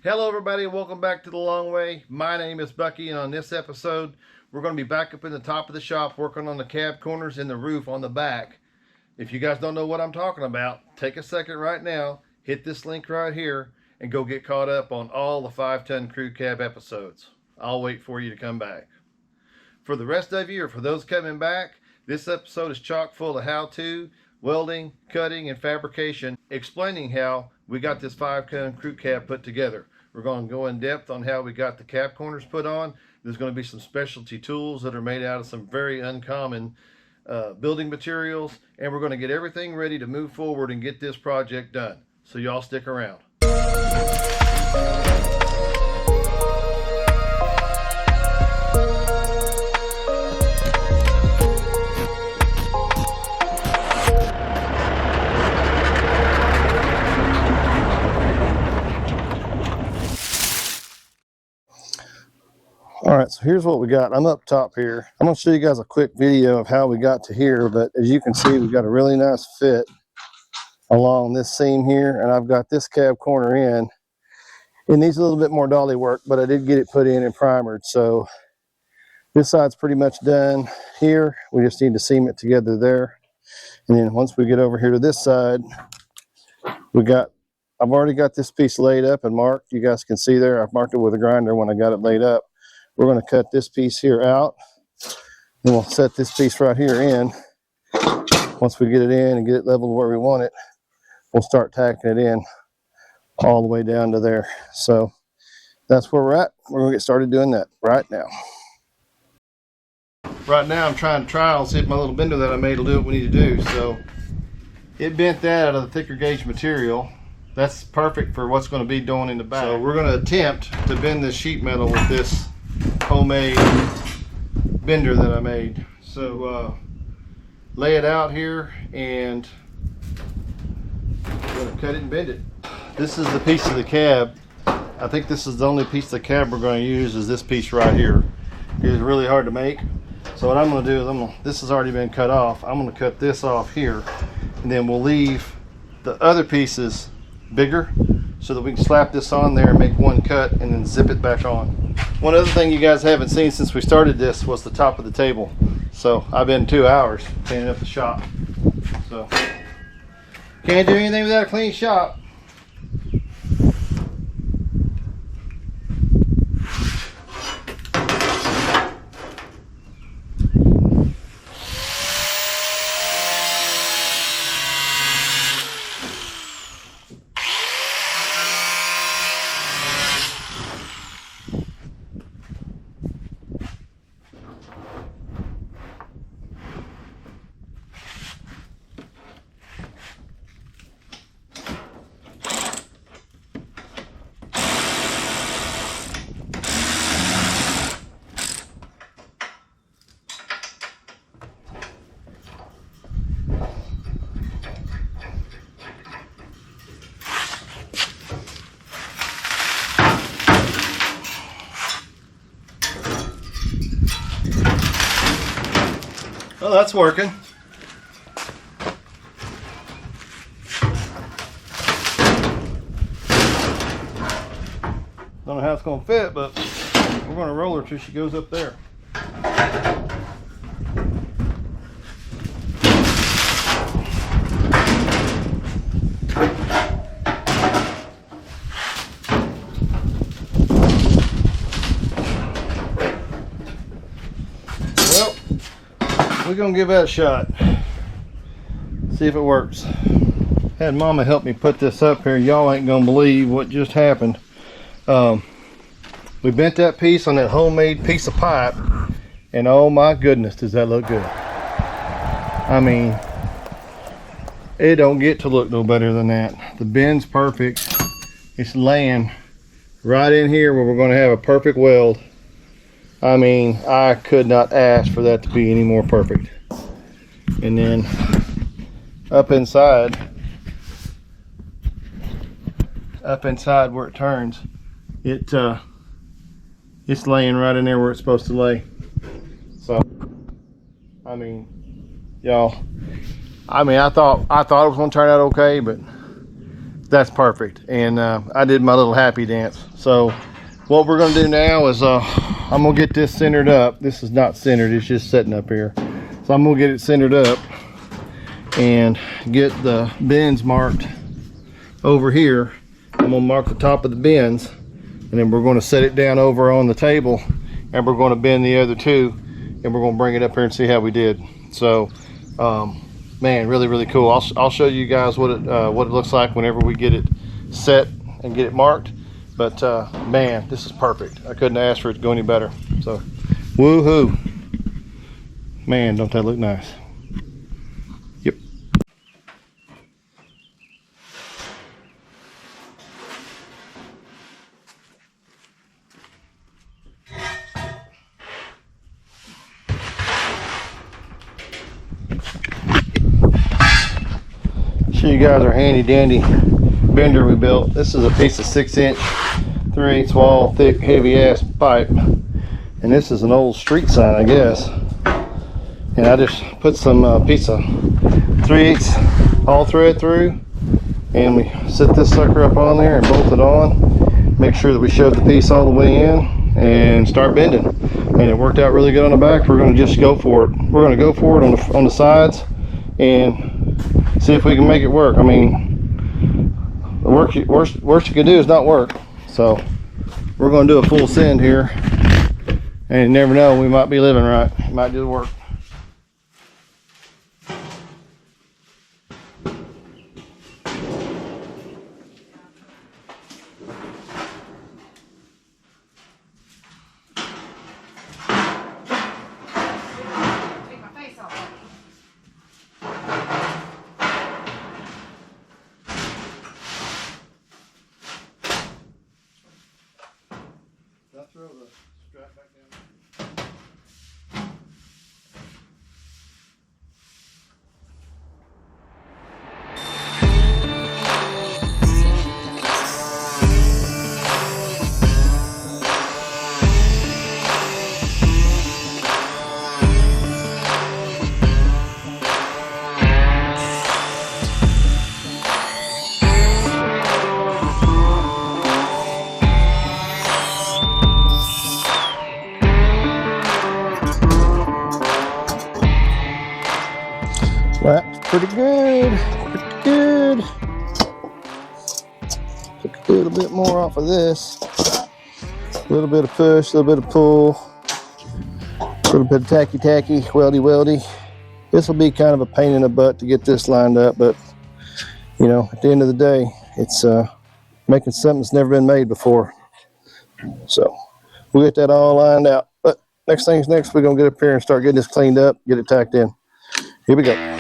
Hello everybody, welcome back to The Long Way. My name is Bucky, and on this episode we're going to be back up in the top of the shop working on the cab corners and the roof on the back. If you guys don't know what I'm talking about, take a second right now, hit this link right here, and go get caught up on all the 5-ton crew cab episodes. I'll wait for you to come back. For the rest of you, or for those coming back, this episode is chock full of how-to, welding, cutting, and fabrication, explaining how we got this 5-ton crew cab put together. We're going to go in depth on how we got the cab corners put on. There's going to be some specialty tools that are made out of some very uncommon building materials, and we're going to get everything ready to move forward and get this project done. So y'all stick around. All right, so here's what we got. I'm up top here. I'm going to show you guys a quick video of how we got to here, but as you can see, we've got a really nice fit along this seam here, and I've got this cab corner in. It needs a little bit more dolly work, but I did get it put in and primered, so this side's pretty much done here. We just need to seam it together there. And then once we get over here to this side, I've already got this piece laid up and marked. You guys can see there, I've marked it with a grinder when I got it laid up. We're going to cut this piece here out, and we'll set this piece right here in. Once we get it in and get it leveled where we want it, we'll start tacking it in all the way down to there. So that's where we're at. We're going to get started doing that right now. Right now I'm trying to trial and see if my little bender that I made will do what we need to do. So it bent that out of the thicker gauge material. That's perfect for what's going to be doing in the back. So we're going to attempt to bend this sheet metal with this homemade bender that I made. So lay it out here, and I'm going to cut it and bend it. This is the piece of the cab. I think this is the only piece of the cab we're going to use, is this piece right here. It's really hard to make. So what I'm going to do is this has already been cut off. I'm going to cut this off here, and then we'll leave the other pieces bigger so that we can slap this on there and make one cut and then zip it back on. One other thing you guys haven't seen since we started this was the top of the table. So I've been 2 hours cleaning up the shop. So can't do anything without a clean shop. Well, that's working. Don't know how it's going to fit, but we're going to roll her till she goes up there. We're gonna give that a shot, see if it works. Had Mama help me put this up here. Y'all ain't gonna believe what just happened. We bent that piece on that homemade piece of pipe, and oh my goodness, does that look good. I mean, it don't get to look no better than that. The bend's perfect. It's laying right in here where we're gonna have a perfect weld. I mean, I could not ask for that to be any more perfect. And then up inside where it turns, it's laying right in there where it's supposed to lay. So I mean, y'all, I thought it was going to turn out okay, but That's perfect. And I did my little happy dance. So what we're going to do now is I'm going to get this centered up. This is not centered, it's just sitting up here. So I'm going to get it centered up and get the bends marked over here. I'm going to mark the top of the bends, and then we're going to set it down over on the table, and we're going to bend the other two, and we're going to bring it up here and see how we did. So man, really cool. I'll show you guys what it looks like whenever we get it set and get it marked. But man, this is perfect. I couldn't ask for it to go any better. So woohoo, man, don't that look nice? Yep. Show you guys our handy dandy bender we built. This is a piece of 6-inch 3/8 wall thick heavy ass pipe, and this is an old street sign, I guess. And I just put some piece of 3/8 all thread through, and we set this sucker up on there and bolt it on. Make sure that we shove the piece all the way in and start bending. And it worked out really good on the back. We're going to just go for it. We're going to go for it on the sides and see if we can make it work. I mean, the worst you can do is not work. So we're going to do a full send here, and you never know, we might be living right. It might do the work. Throw the strap back down. That's pretty good, pretty good. Took a little bit more off of this. A little bit of push, a little bit of pull, a little bit of tacky, weldy. This will be kind of a pain in the butt to get this lined up, but you know, at the end of the day, it's making something that's never been made before. So we'll get that all lined out. But next thing's next, we're gonna get up here and start getting this cleaned up, get it tacked in. Here we go.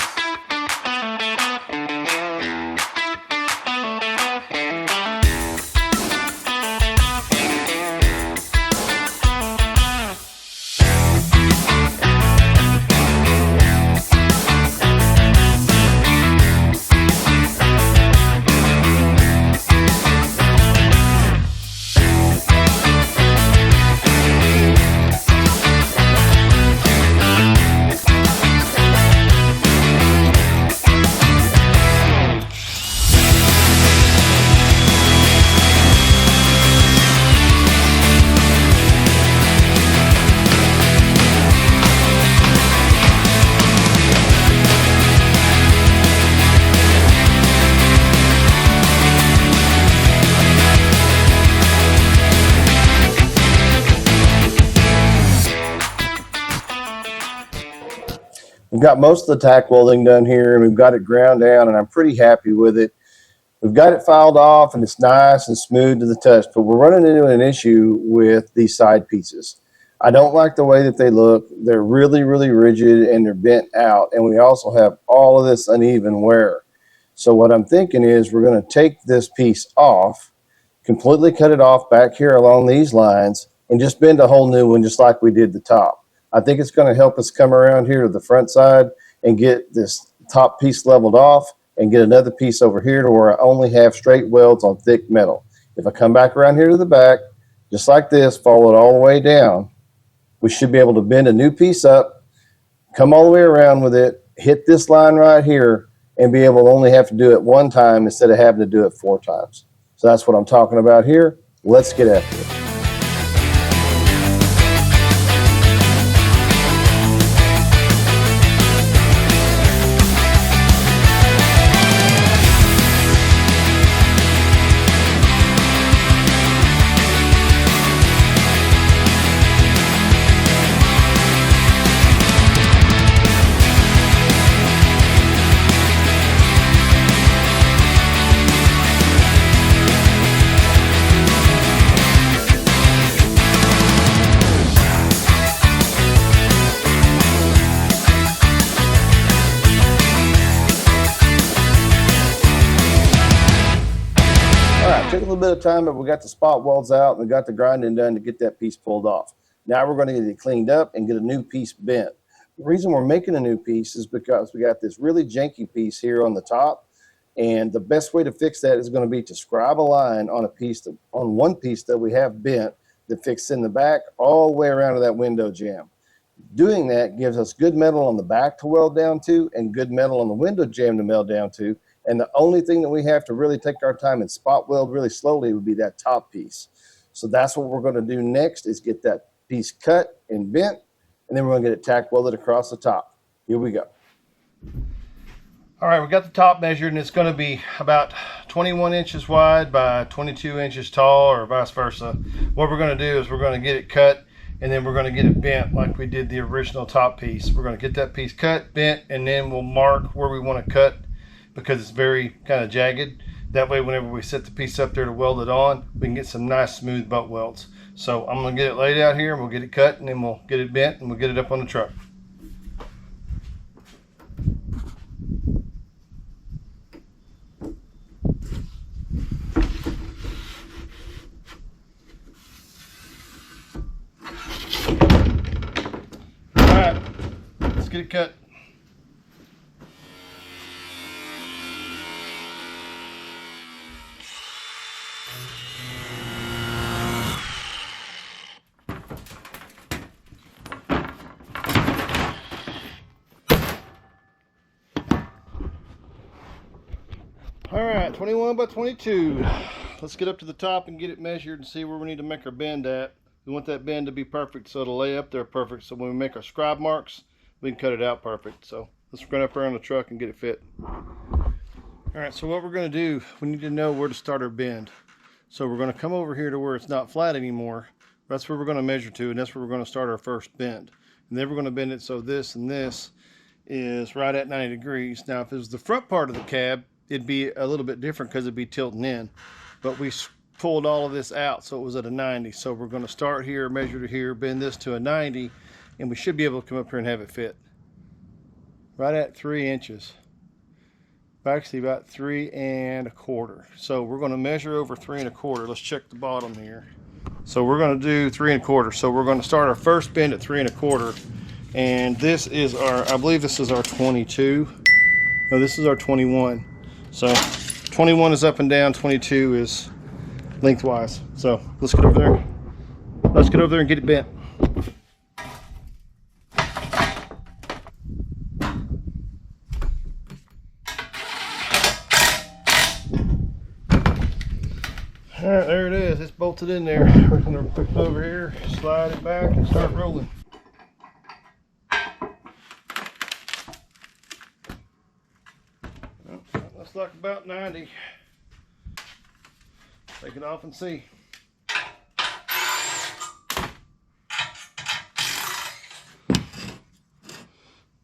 We've got most of the tack welding done here, and we've got it ground down, and I'm pretty happy with it. We've got it filed off, and it's nice and smooth to the touch, but we're running into an issue with these side pieces. I don't like the way that they look. They're really rigid, and they're bent out, and we also have all of this uneven wear. So what I'm thinking is we're going to take this piece off, completely cut it off back here along these lines, and just bend a whole new one just like we did the top. I think it's going to help us come around here to the front side and get this top piece leveled off and get another piece over here to where I only have straight welds on thick metal. If I come back around here to the back, just like this, follow it all the way down, we should be able to bend a new piece up, come all the way around with it, hit this line right here, and be able to only have to do it one time instead of having to do it 4 times. So that's what I'm talking about here. Let's get after it. Took a little bit of time, but we got the spot welds out and we got the grinding done to get that piece pulled off. Now we're going to get it cleaned up and get a new piece bent. The reason we're making a new piece is because we got this really janky piece here on the top, and the best way to fix that is going to be to scribe a line on one piece that we have bent that fixes in the back all the way around to that window jamb. Doing that gives us good metal on the back to weld down to and good metal on the window jamb to meld down to. And the only thing that we have to really take our time and spot weld really slowly would be that top piece. So that's what we're going to do next, is get that piece cut and bent, and then we're going to get it tack welded across the top. Here we go. All right, we got the top measured, and it's going to be about 21 inches wide by 22 inches tall, or vice versa. What we're going to do is we're going to get it cut, and then we're going to get it bent like we did the original top piece. We're going to get that piece cut, bent, and then we'll mark where we want to cut, because it's very kind of jagged. That way, whenever we set the piece up there to weld it on, we can get some nice smooth butt welds. So I'm gonna get it laid out here, and we'll get it cut, and then we'll get it bent, and we'll get it up on the truck. All right, let's get it cut. All right, 21 by 22. Let's get up to the top and get it measured and see where we need to make our bend at. We want that bend to be perfect, so it'll lay up there perfect, so when we make our scribe marks, we can cut it out perfect. So let's run up there on the truck and get it fit. All right, so what we're going to do, we need to know where to start our bend. So we're going to come over here to where it's not flat anymore. That's where we're going to measure to, and that's where we're going to start our first bend. And then we're going to bend it so this and this is right at 90 degrees. Now, if it was the front part of the cab, it'd be a little bit different because it'd be tilting in. But we pulled all of this out, so it was at a 90. So we're going to start here, measure to here, bend this to a 90, and we should be able to come up here and have it fit. Right at 3 inches. Actually about 3 1/4. So we're going to measure over 3 1/4. Let's check the bottom here. So we're going to do 3 1/4. So we're going to start our first bend at 3 1/4. And this is our, I believe this is our 22. No, this is our 21. So 21 is up and down, 22 is lengthwise. So let's get over there. Let's get over there and get it bent. All right, there it is. It's bolted in there. We're going to put it over here, slide it back, and start rolling. Looks like about 90. Take it off and see.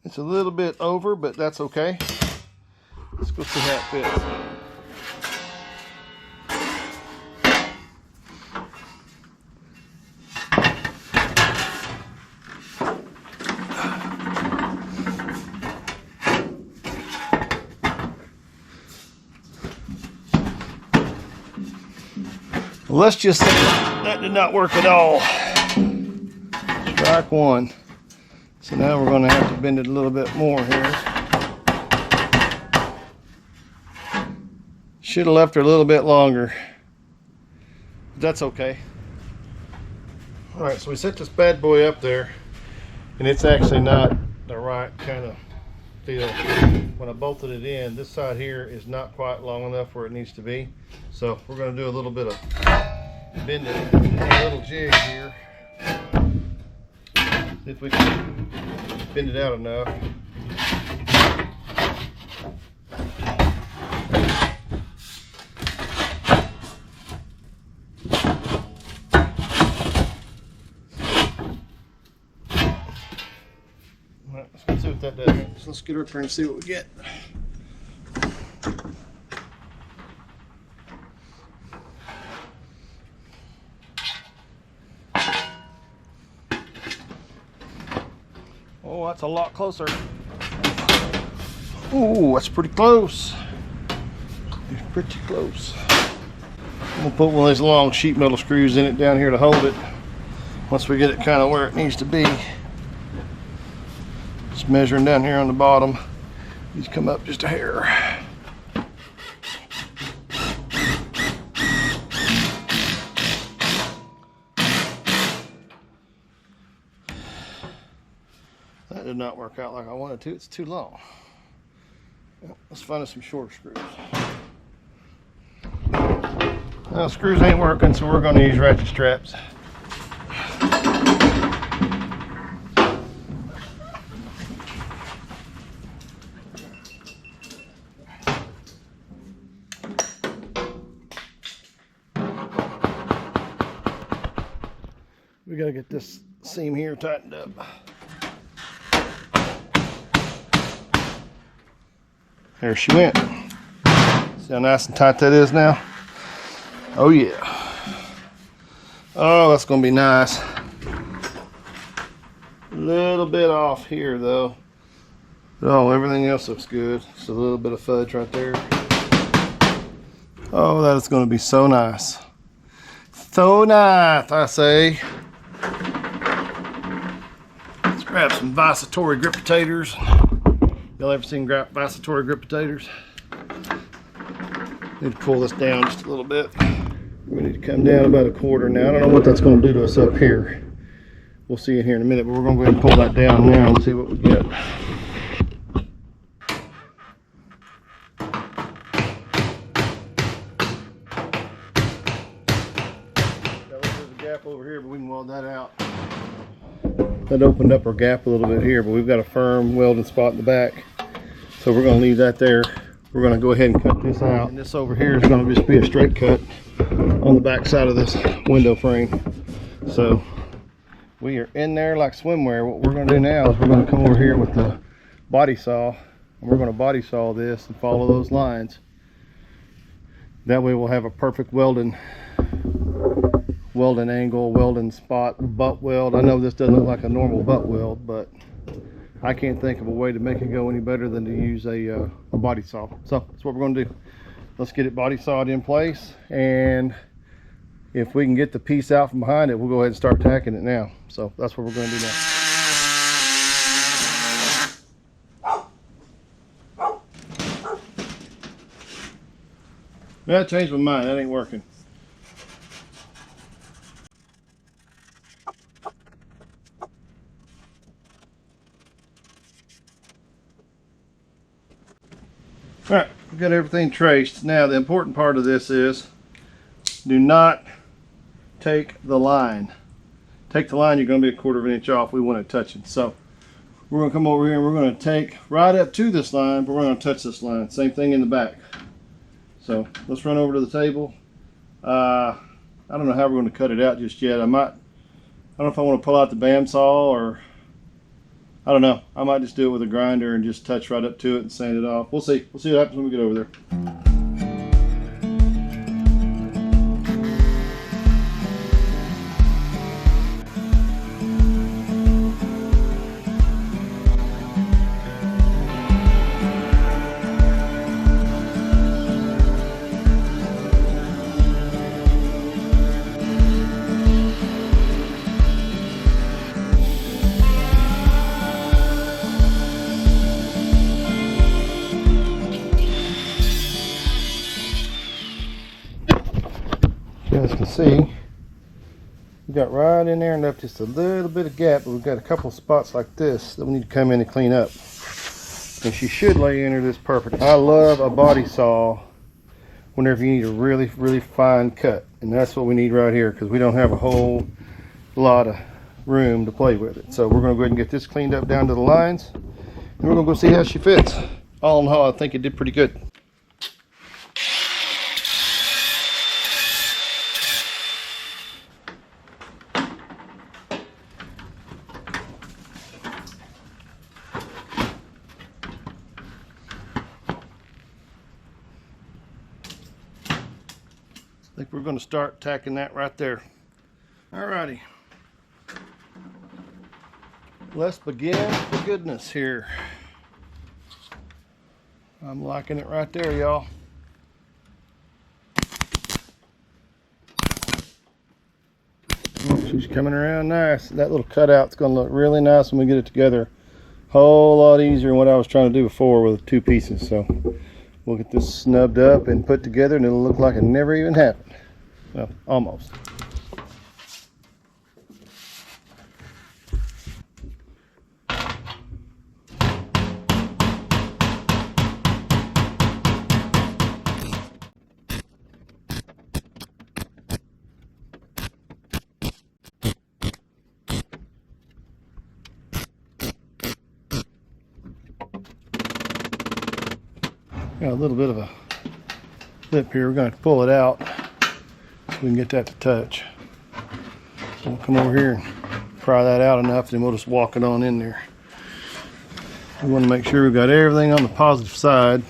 It's a little bit over, but that's okay. Let's go see how it fits. Let's just say that did not work at all. Strike one. So now we're going to have to bend it a little bit more here. Should have left her a little bit longer. But that's okay. Alright, so we set this bad boy up there, and it's actually not the right kind of feel when I bolted it in, this side here is not quite long enough where it needs to be. So we're going to do a little bit of bending, a little jig here. See if we can bend it out enough. Alright, let's see what that does. So let's get her up here and see what we get. Oh, that's a lot closer. Oh, that's pretty close. It's pretty close. I'm gonna put one of these long sheet metal screws in it down here to hold it. Once we get it kind of where it needs to be. Just measuring down here on the bottom. These come up just a hair. That did not work out like I wanted to. It's too long. Let's find us some short screws. Now, screws ain't working, so we're going to use ratchet straps. We got to get this seam here tightened up. There she went. See how nice and tight that is now? Oh yeah. Oh, that's gonna be nice. A little bit off here though. Oh, everything else looks good. Just a little bit of fudge right there. Oh, that is gonna be so nice. So nice, I say. Let's grab some Visatory grip rotators. Y'all ever seen Visatory grip rotators? Need to pull this down just a little bit. We need to come down about a quarter now. I don't know what that's going to do to us up here. We'll see it here in a minute, but we're going to go ahead and pull that down now and see what we get. Got a little bit of a gap over here, but we can weld that out. That opened up our gap a little bit here, but we've got a firm welding spot in the back. So we're going to leave that there. We're going to go ahead and cut this out. And this over here is going to just be a straight cut on the back side of this window frame. So we are in there like swimwear. What we're going to do now is we're going to come over here with the body saw. And we're going to body saw this and follow those lines. That way we'll have a perfect welding angle, welding spot, butt weld. I know this doesn't look like a normal butt weld, but I can't think of a way to make it go any better than to use a body saw. So that's what we're going to do. Let's get it body sawed in place, and if we can get the piece out from behind it, we'll go ahead and start tacking it now. So that's what we're going to do now. I changed my mind. That ain't working. Alright, we've got everything traced. Now the important part of this is do not take the line. Take the line, you're going to be a 1/4 inch off. We want it touching. So we're going to come over here and we're going to take right up to this line, but we're going to touch this line. Same thing in the back. So let's run over to the table. I don't know how we're going to cut it out just yet. I don't know if I want to pull out the bandsaw or I don't know. I might just do it with a grinder and just touch right up to it and sand it off. We'll see. We'll see what happens when we get over there. You guys can see we got right in there and left just a little bit of gap, but we've got a couple of spots like this that we need to come in and clean up. and she should lay in her this perfect. I love a body saw whenever you need a really, really fine cut, and that's what we need right here because we don't have a whole lot of room to play with it. So we're going to go ahead and get this cleaned up down to the lines, and we're going to go see how she fits. All in all, I think it did pretty good. I think we're going to start tacking that right there. Alrighty. Let's begin the goodness here. I'm liking it right there, y'all. She's coming around nice. That little cutout's going to look really nice when we get it together. Whole lot easier than what I was trying to do before with 2 pieces. So we'll get this snubbed up and put together, and it'll look like it never even happened. Well, almost. Got a little bit of a lip here. We're going to pull it out so we can get that to touch. We'll come over here and pry that out enough, then we'll just walk it on in there. We want to make sure we've got everything on the positive side.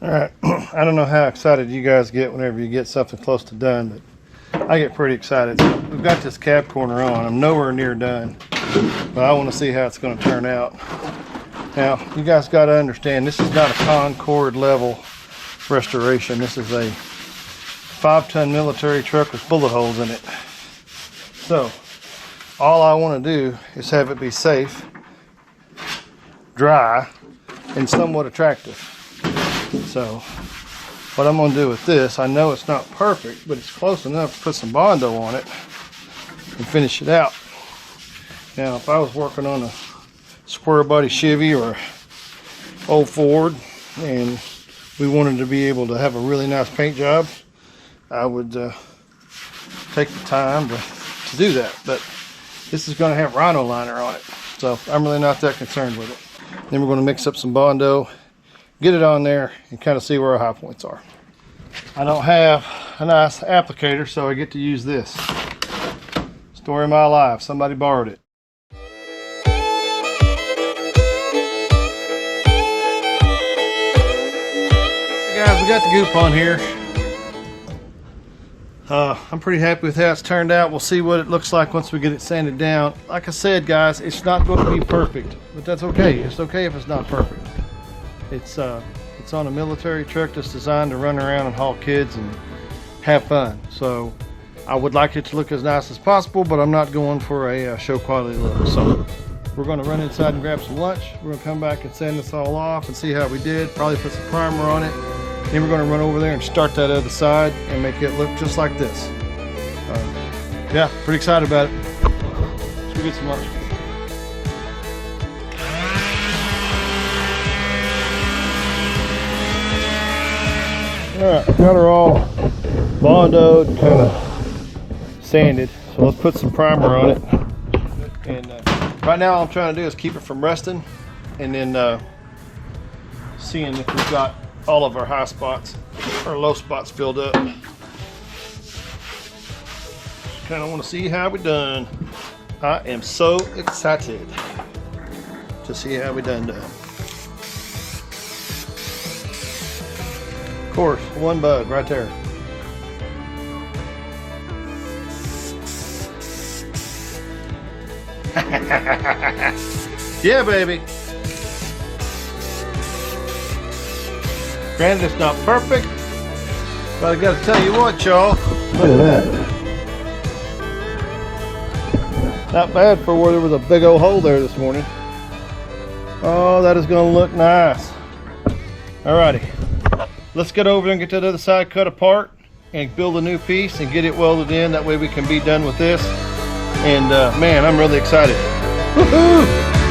Alright, I don't know how excited you guys get whenever you get something close to done, but I get pretty excited. So we've got this cab corner on. I'm nowhere near done, but I want to see how it's going to turn out. Now, you guys got to understand, this is not a Concord level restoration. This is a 5-ton military truck with bullet holes in it. So, all I want to do is have it be safe, dry, and somewhat attractive. So what I'm going to do with this, I know it's not perfect, but it's close enough to put some Bondo on it and finish it out. Now, if I was working on a square body Chevy or old Ford and we wanted to be able to have a really nice paint job, I would take the time to do that. But this is going to have rhino liner on it, so I'm really not that concerned with it. Then we're going to mix up some Bondo, get it on there, and kind of see where our high points are. I don't have a nice applicator, so I get to use this. Story of my life, somebody borrowed it. Hey guys, we got the goop on here. I'm pretty happy with how it's turned out. We'll see what it looks like once we get it sanded down. Like I said, guys, it's not going to be perfect, but that's okay. It's okay if it's not perfect. It's on a military truck that's designed to run around and haul kids and have fun. So I would like it to look as nice as possible, but I'm not going for a show quality look. So we're going to run inside and grab some lunch. We're going to come back and sand this all off and see how we did. Probably put some primer on it. Then we're going to run over there and start that other side and make it look just like this. Yeah, pretty excited about it. Let's go get some lunch. Alright, got her all Bondoed, kind of sanded. So let's put some primer on it. And right now all I'm trying to do is keep it from rusting, and then seeing if we've got all of our high spots or low spots filled up. Kind of want to see how we done. I am so excited to see how we done. Of course, one bug right there. Yeah, baby. Granted, it's not perfect, But I gotta tell you what, y'all. Look at that. Not bad for where there was a big old hole there this morning. Oh, that is gonna look nice. Alrighty. Let's get over there and get to the other side cut apart and build a new piece and get it welded in. That way we can be done with this. And man, I'm really excited. Woohoo!